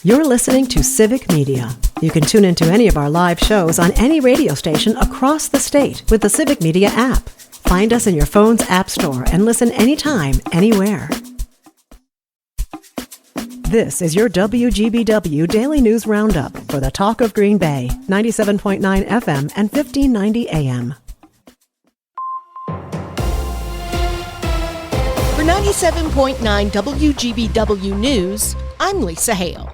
You're listening to Civic Media. You can tune into any of our live shows on any radio station across the state with the Civic Media app. Find us in your phone's app store and listen anytime, anywhere. This is your WGBW Daily News Roundup for the Talk of Green Bay, 97.9 FM and 1590 AM. For 97.9 WGBW News, I'm Lisa Hale.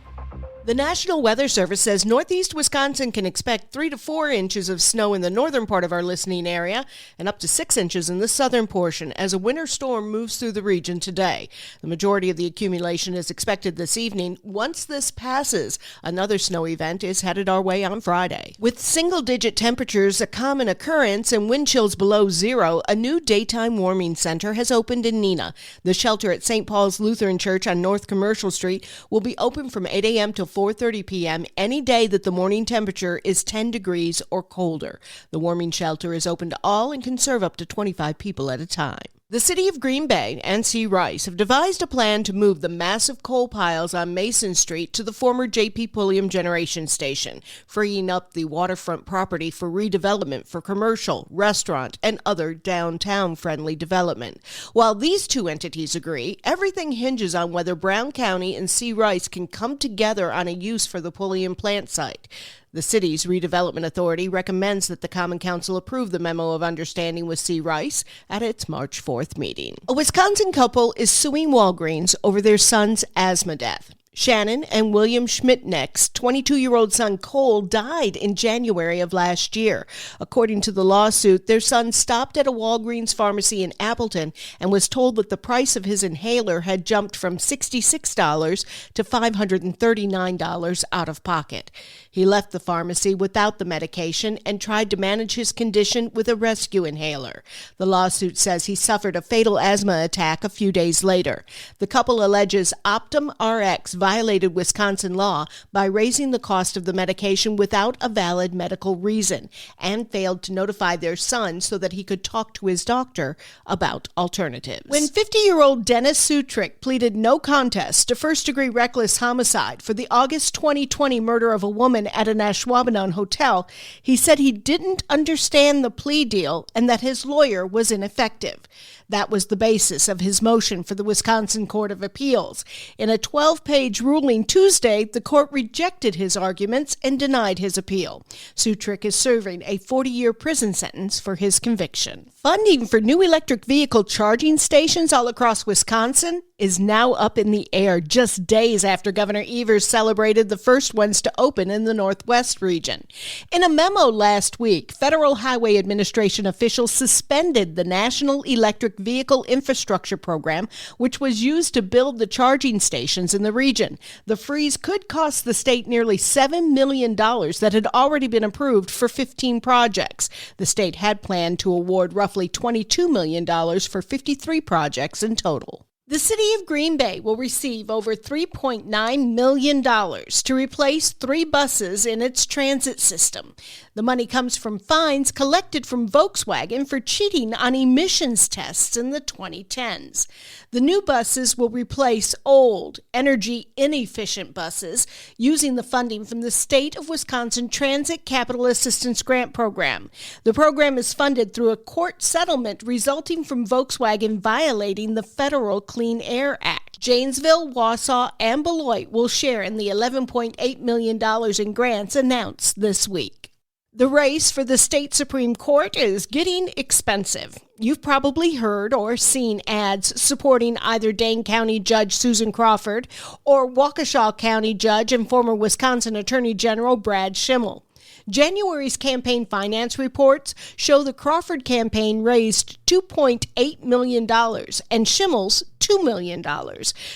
The National Weather Service says northeast Wisconsin can expect 3 to 4 inches of snow in the northern part of our listening area and up to 6 inches in the southern portion as a winter storm moves through the region today. The majority of the accumulation is expected this evening. Once this passes, another snow event is headed our way on Friday. With single-digit temperatures a common occurrence and wind chills below zero, a new daytime warming center has opened in Neenah. The shelter at St. Paul's Lutheran Church on North Commercial Street will be open from 8 a.m. to 4:30 p.m. any day that the morning temperature is 10 degrees or colder. The warming shelter is open to all and can serve up to 25 people at a time. The City of Green Bay and C. Rice have devised a plan to move the massive coal piles on Mason Street to the former J.P. Pulliam Generation Station, freeing up the waterfront property for redevelopment for commercial, restaurant, and other downtown-friendly development. While these two entities agree, everything hinges on whether Brown County and C. Rice can come together on a use for the Pulliam plant site. The city's redevelopment authority recommends that the Common Council approve the memo of understanding with C. Rice at its March 4th meeting. A Wisconsin couple is suing Walgreens over their son's asthma death. Shannon and William Schmidtneck's 22-year-old son Cole died in January of last year. According to the lawsuit, their son stopped at a Walgreens pharmacy in Appleton and was told that the price of his inhaler had jumped from $66 to $539 out of pocket. He left the pharmacy without the medication and tried to manage his condition with a rescue inhaler. The lawsuit says he suffered a fatal asthma attack a few days later. The couple alleges Optum RX violated Wisconsin law by raising the cost of the medication without a valid medical reason and failed to notify their son so that he could talk to his doctor about alternatives. When 50-year-old Dennis Sutrick pleaded no contest to first-degree reckless homicide for the August 2020 murder of a woman at an Ashwaubenon hotel, he said he didn't understand the plea deal and that his lawyer was ineffective. That was the basis of his motion for the Wisconsin Court of Appeals. In a 12-page ruling Tuesday, the court rejected his arguments and denied his appeal. Sutrick is serving a 40-year prison sentence for his conviction. Funding for new electric vehicle charging stations all across Wisconsin is now up in the air just days after Governor Evers celebrated the first ones to open in the Northwest region. In a memo last week, Federal Highway Administration officials suspended the National Electric Vehicle Infrastructure Program, which was used to build the charging stations in the region. The freeze could cost the state nearly $7 million that had already been approved for 15 projects. The state had planned to award roughly $22 million for 53 projects in total. The City of Green Bay will receive over $3.9 million to replace 3 buses in its transit system. The money comes from fines collected from Volkswagen for cheating on emissions tests in the 2010s. The new buses will replace old, energy-inefficient buses using the funding from the State of Wisconsin Transit Capital Assistance Grant Program. The program is funded through a court settlement resulting from Volkswagen violating the federal Clean Air Act. Janesville, Wausau, and Beloit will share in the $11.8 million in grants announced this week. The race for the state Supreme Court is getting expensive. You've probably heard or seen ads supporting either Dane County Judge Susan Crawford or Waukesha County Judge and former Wisconsin Attorney General Brad Schimmel. January's campaign finance reports show the Crawford campaign raised $2.8 million and Schimmel's $2 million.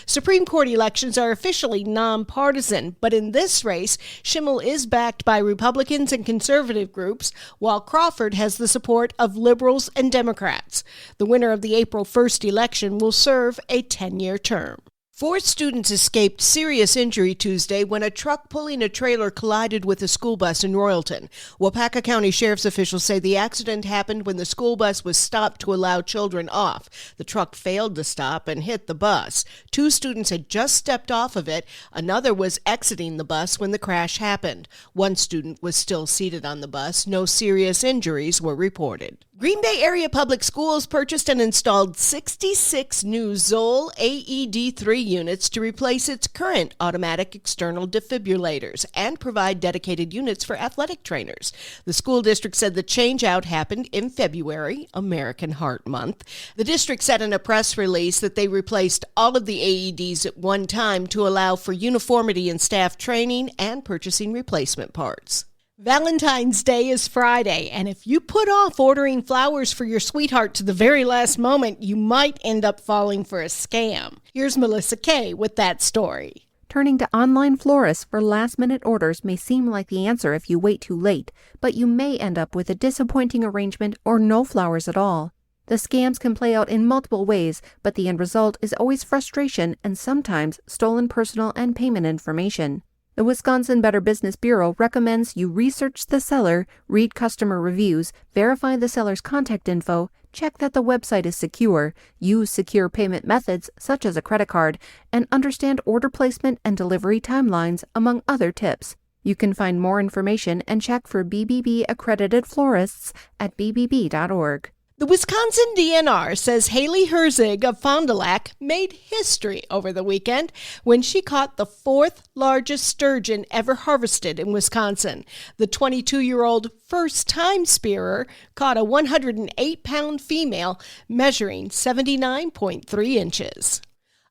Supreme Court elections are officially nonpartisan, but in this race, Schimmel is backed by Republicans and conservative groups, while Crawford has the support of liberals and Democrats. The winner of the April 1st election will serve a 10-year term. 4 students escaped serious injury Tuesday when a truck pulling a trailer collided with a school bus in Royalton. Wapaka County Sheriff's officials say the accident happened when the school bus was stopped to allow children off. The truck failed to stop and hit the bus. 2 students had just stepped off of it. Another was exiting the bus when the crash happened. 1 student was still seated on the bus. No serious injuries were reported. Green Bay Area Public Schools purchased and installed 66 new Zoll AED3 units to replace its current automatic external defibrillators and provide dedicated units for athletic trainers. The school district said the change-out happened in February, American Heart Month. The district said in a press release that they replaced all of the AEDs at one time to allow for uniformity in staff training and purchasing replacement parts. Valentine's Day is Friday, and if you put off ordering flowers for your sweetheart to the very last moment, you might end up falling for a scam. Here's Melissa Kay with that story. Turning to online florists for last-minute orders may seem like the answer if you wait too late, but you may end up with a disappointing arrangement or no flowers at all. The scams can play out in multiple ways, but the end result is always frustration and sometimes stolen personal and payment information. The Wisconsin Better Business Bureau recommends you research the seller, read customer reviews, verify the seller's contact info, check that the website is secure, use secure payment methods such as a credit card, and understand order placement and delivery timelines, among other tips. You can find more information and check for BBB-accredited florists at bbb.org. The Wisconsin DNR says Haley Herzig of Fond du Lac made history over the weekend when she caught the 4th largest sturgeon ever harvested in Wisconsin. The 22-year-old first-time spearer caught a 108-pound female measuring 79.3 inches.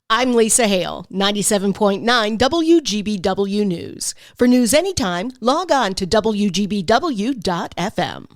I'm Lisa Hale, 97.9 WGBW News. For news anytime, log on to WGBW.FM.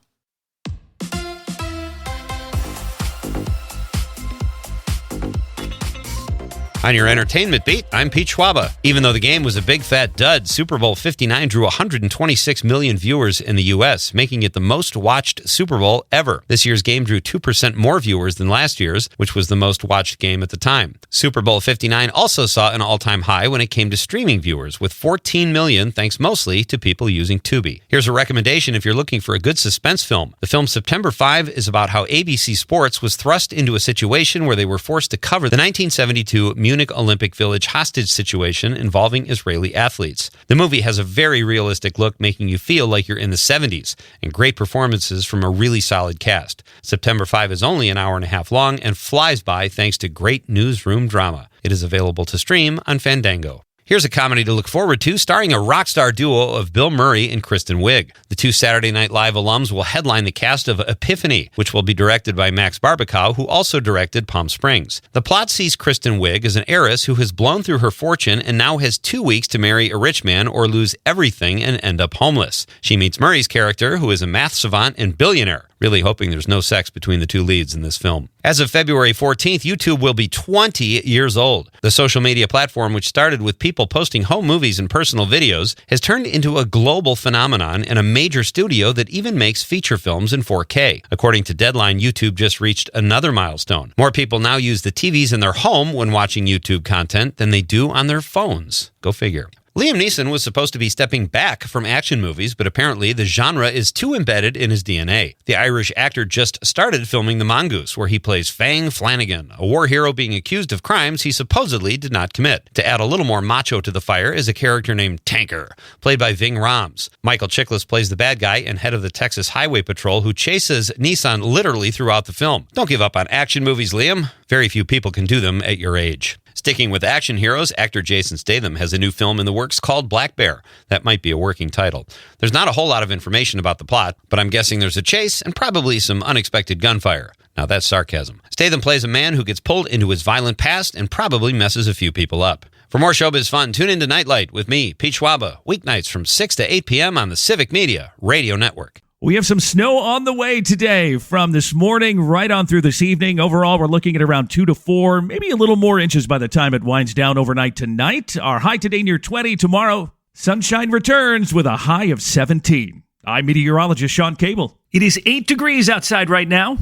On your entertainment beat, I'm Pete Schwaba. Even though the game was a big fat dud, Super Bowl 59 drew 126 million viewers in the U.S., making it the most watched Super Bowl ever. This year's game drew 2% more viewers than last year's, which was the most watched game at the time. Super Bowl 59 also saw an all-time high when it came to streaming viewers, with 14 million, thanks mostly to people using Tubi. Here's a recommendation if you're looking for a good suspense film. The film September 5 is about how ABC Sports was thrust into a situation where they were forced to cover the 1972 Munich Olympic Village hostage situation involving Israeli athletes. The movie has a very realistic look, making you feel like you're in the 70s, and great performances from a really solid cast. September 5 is only an hour and a half long and flies by thanks to great newsroom drama. It is available to stream on Fandango. Here's a comedy to look forward to, starring a rock star duo of Bill Murray and Kristen Wiig. The 2 Saturday Night Live alums will headline the cast of Epiphany, which will be directed by Max Barbakow, who also directed Palm Springs. The plot sees Kristen Wiig as an heiress who has blown through her fortune and now has 2 weeks to marry a rich man or lose everything and end up homeless. She meets Murray's character, who is a math savant and billionaire. Really hoping there's no sex between the 2 leads in this film. As of February 14th, YouTube will be 20 years old. The social media platform, which started with people posting home movies and personal videos, has turned into a global phenomenon and a major studio that even makes feature films in 4K. According to Deadline, YouTube just reached another milestone. More people now use the TVs in their home when watching YouTube content than they do on their phones. Go figure. Liam Neeson was supposed to be stepping back from action movies, but apparently the genre is too embedded in his DNA. The Irish actor just started filming The Mongoose, where he plays Fang Flanagan, a war hero being accused of crimes he supposedly did not commit. To add a little more macho to the fire is a character named Tanker, played by Ving Rhames. Michael Chiklis plays the bad guy and head of the Texas Highway Patrol, who chases Neeson literally throughout the film. Don't give up on action movies, Liam. Very few people can do them at your age. Sticking with action heroes, actor Jason Statham has a new film in the works called Black Bear. That might be a working title. There's not a whole lot of information about the plot, but I'm guessing there's a chase and probably some unexpected gunfire. Now that's sarcasm. Statham plays a man who gets pulled into his violent past and probably messes a few people up. For more showbiz fun, tune into Nightlight with me, Pete Schwaba, weeknights from 6 to 8 p.m. on the Civic Media Radio Network. We have some snow on the way today from this morning right on through this evening. Overall, we're looking at around 2 to 4, maybe a little more inches by the time it winds down overnight tonight. Our high today near 20. Tomorrow, sunshine returns with a high of 17. I'm meteorologist Sean Cable. It is 8 degrees outside right now.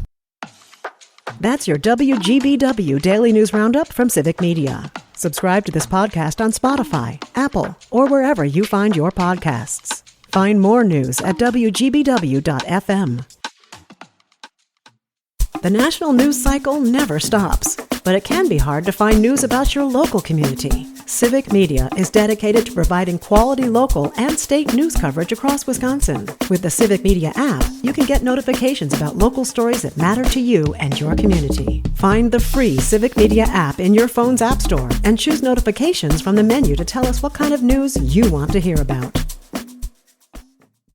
That's your WGBW Daily News Roundup from Civic Media. Subscribe to this podcast on Spotify, Apple, or wherever you find your podcasts. Find more news at WGBW.FM. The national news cycle never stops, but it can be hard to find news about your local community. Civic Media is dedicated to providing quality local and state news coverage across Wisconsin. With the Civic Media app, you can get notifications about local stories that matter to you and your community. Find the free Civic Media app in your phone's app store and choose notifications from the menu to tell us what kind of news you want to hear about.